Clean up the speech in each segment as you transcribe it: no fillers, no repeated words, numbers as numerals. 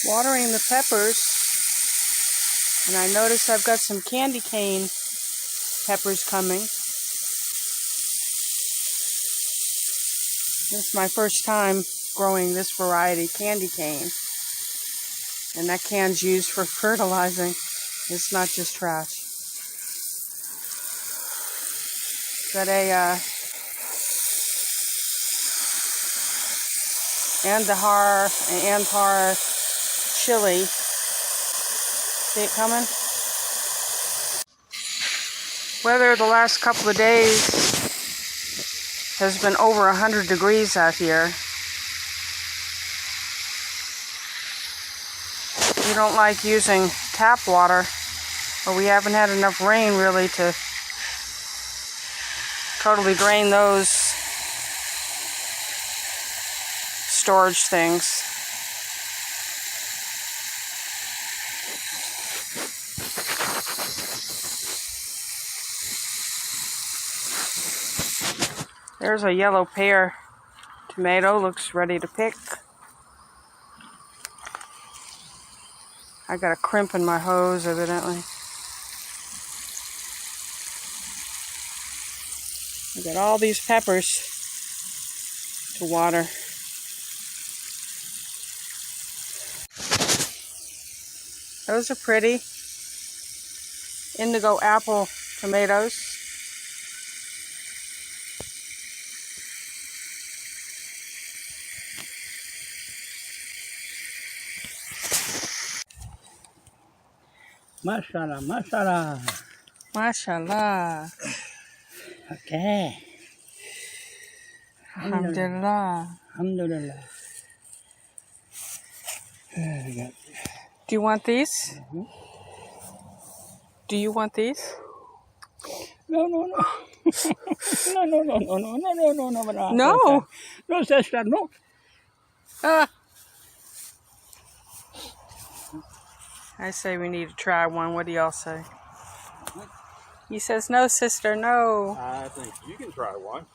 watering the peppers, and I noticed I've got some candy cane peppers coming. This is my first time growing this variety, candy cane, and that can's used for fertilizing. It's not just trash. Got a Antar chili. See it coming? Weather the last couple of days has been over 100 degrees out here. We don't like using tap water, but we haven't had enough rain really to totally drain those storage things. There's a yellow pear tomato, looks ready to pick. I got a crimp in my hose, evidently. I got all these peppers to water. Those are pretty. Indigo apple tomatoes. Mashallah, mashallah. Mashallah. Okay. Alhamdulillah. Alhamdulillah. Do you want these? Mm-hmm. Do you want these? No. No. No. No, sister, no. I say we need to try one. What do y'all say? He says, no, sister, no. I think you can try one.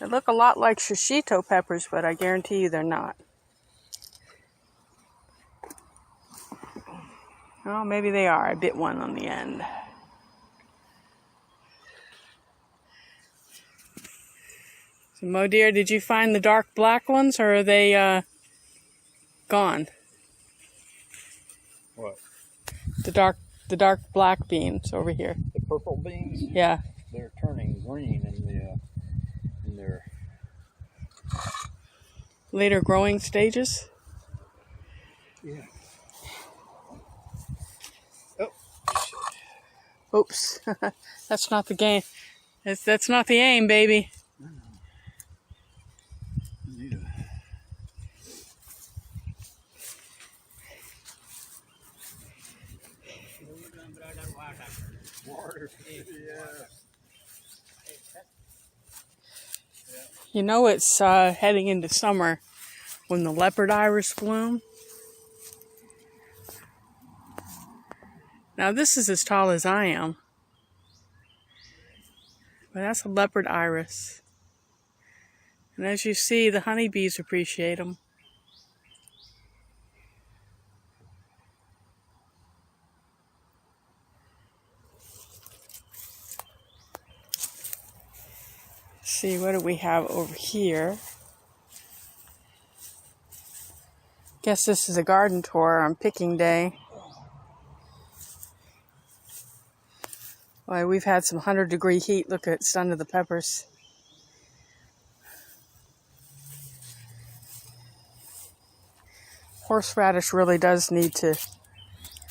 They look a lot like shishito peppers, but I guarantee you they're not. Oh, maybe they are. I bit one on the end. So, Mo dear, did you find the dark black ones, or are they gone? What? The dark black beans over here. The purple beans? Yeah. They're turning green in their Later growing stages? Yeah. Oh. Oops. That's not the game. That's not the aim, baby. Yeah. Water. Yeah. You know it's heading into summer when the leopard iris bloom. Now this is as tall as I am. But that's a leopard iris. And as you see, the honeybees appreciate them. See, what do we have over here? Guess this is a garden tour on picking day. Boy, we've had some 100-degree heat. Look at it's under the peppers. Horseradish really does need to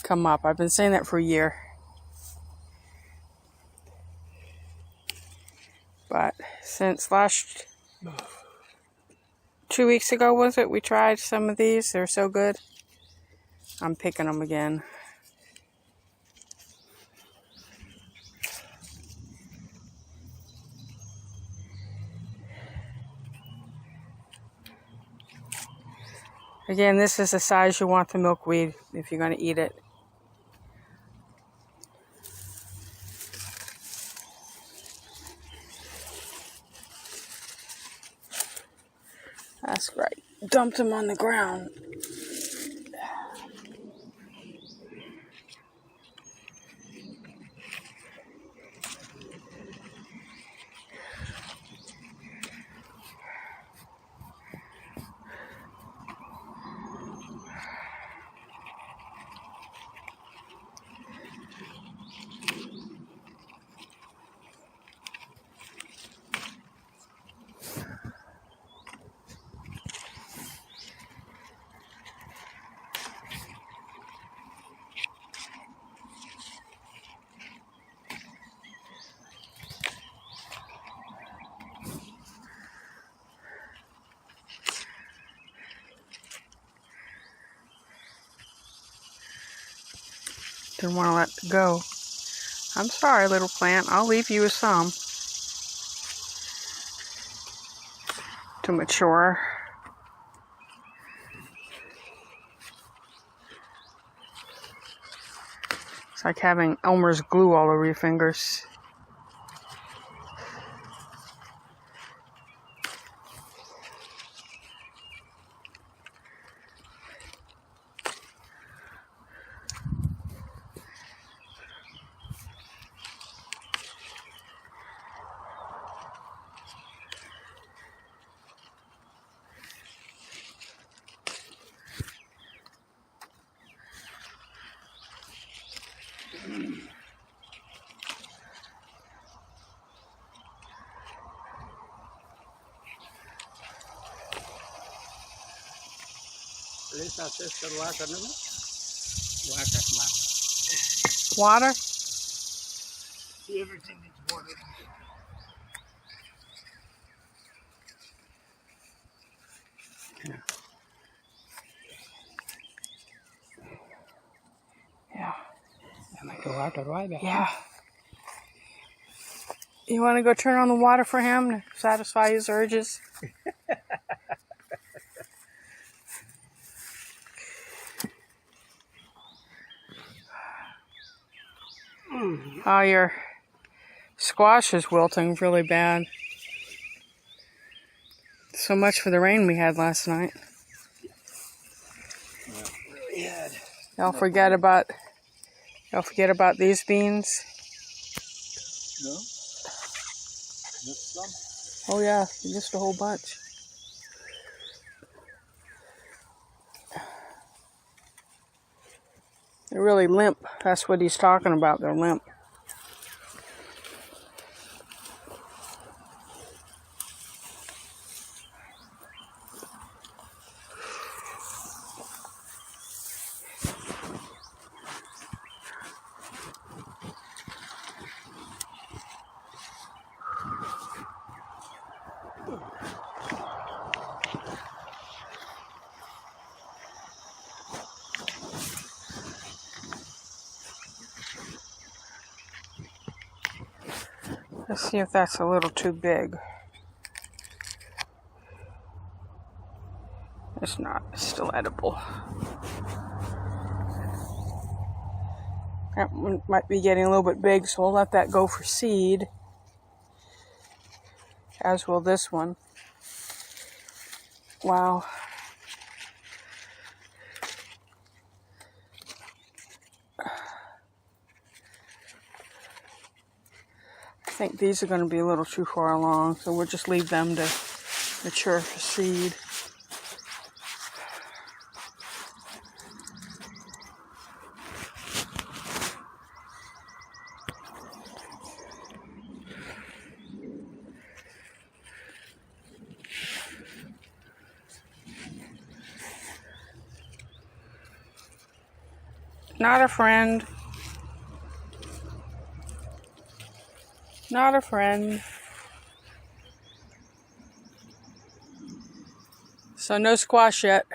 come up. I've been saying that for a year. But since 2 weeks ago, was it? We tried some of these. They're so good. I'm picking them again. Again, this is the size you want the milkweed if you're going to eat it. That's right. Dumped them on the ground. Didn't want to let it go. I'm sorry, little plant. I'll leave you with some to mature. It's like having Elmer's glue all over your fingers. Water? Everything is water. Yeah. Water, right? Yeah. You want to go turn on the water for him to satisfy his urges? Oh, your squash is wilting really bad. So much for the rain we had last night. Really had. Y'all forget about these beans? No? Missed some? Oh yeah, just a whole bunch. They're really limp. That's what he's talking about. They're limp. Let's see if that's a little too big. It's not. It's still edible. That one might be getting a little bit big, so we'll let that go for seed. As will this one. Wow. I think these are going to be a little too far along, so we'll just leave them to mature for seed. Not a friend. Not a friend. So no squash yet.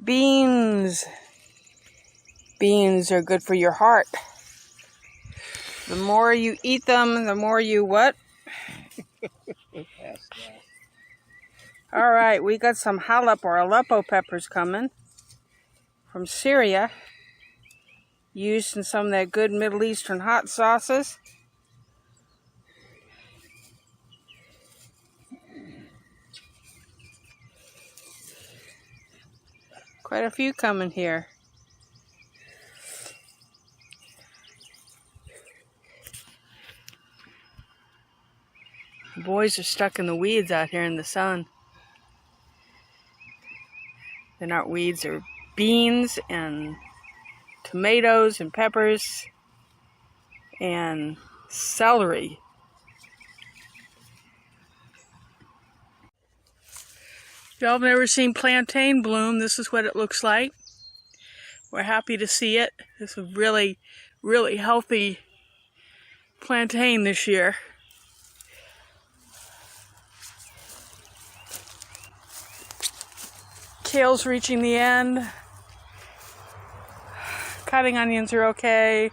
Beans. Beans are good for your heart. The more you eat them, the more you what? All right, we got some halep or Aleppo peppers coming from Syria, used in some of that good Middle Eastern hot sauces. Quite a few coming here. The boys are stuck in the weeds out here in the sun. They're not weeds, they're beans and tomatoes and peppers and celery. If y'all have never seen plantain bloom, this is what it looks like. We're happy to see it. This is really, really healthy plantain this year. Kale's reaching the end. Cutting onions are okay.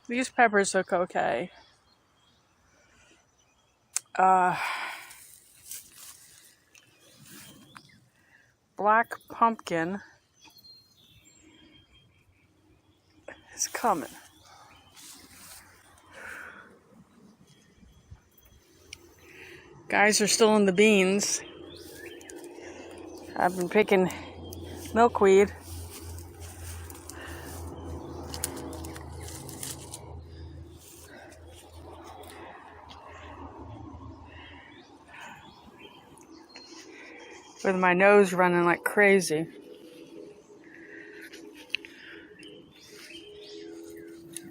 These peppers look okay. Black pumpkin is coming. Guys are still in the beans. I've been picking milkweed. With my nose running like crazy.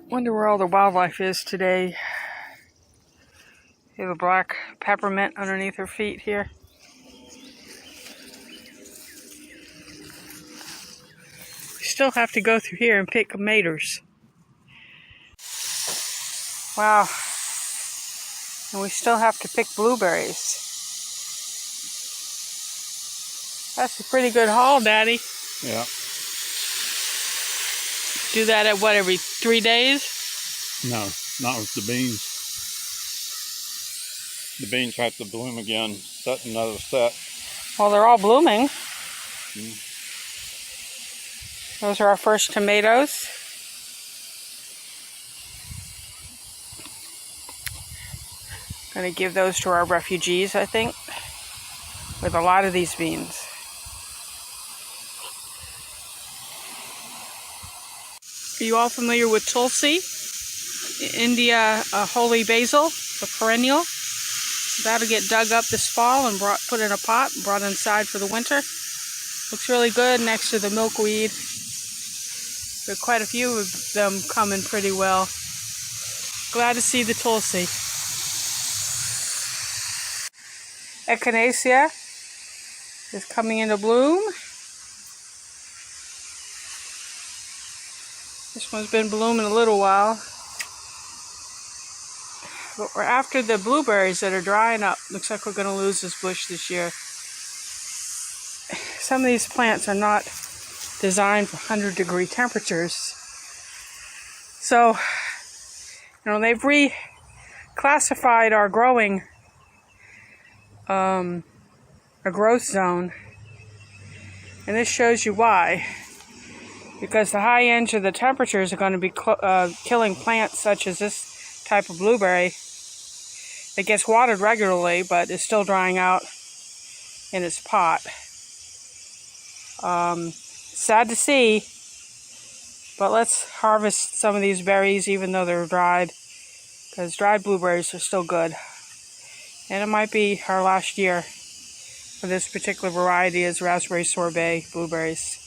Wonder where all the wildlife is today. We have a black peppermint underneath her feet here. We still have to go through here and pick tomatoes. Wow. And we still have to pick blueberries. That's a pretty good haul, Daddy. Yeah. Do that at what, every 3 days? No, not with the beans. The beans have to bloom again. Set another set. Well, they're all blooming. Those are our first tomatoes. Gonna give those to our refugees, I think, with a lot of these beans. Are you all familiar with Tulsi? India holy basil, the perennial. That'll get dug up this fall and put in a pot and brought inside for the winter. Looks really good next to the milkweed. There are quite a few of them coming pretty well. Glad to see the Tulsi. Echinacea is coming into bloom. This one's been blooming a little while. But we're after the blueberries that are drying up. Looks like we're going to lose this bush this year. Some of these plants are not designed for 100-degree temperatures. So, they've reclassified our growth zone. And this shows you why. Because the high ends of the temperatures are going to be killing plants such as this type of blueberry. It gets watered regularly, but it's still drying out in its pot. Sad to see, but let's harvest some of these berries even though they're dried, because dried blueberries are still good. And it might be our last year for this particular variety is raspberry sorbet blueberries.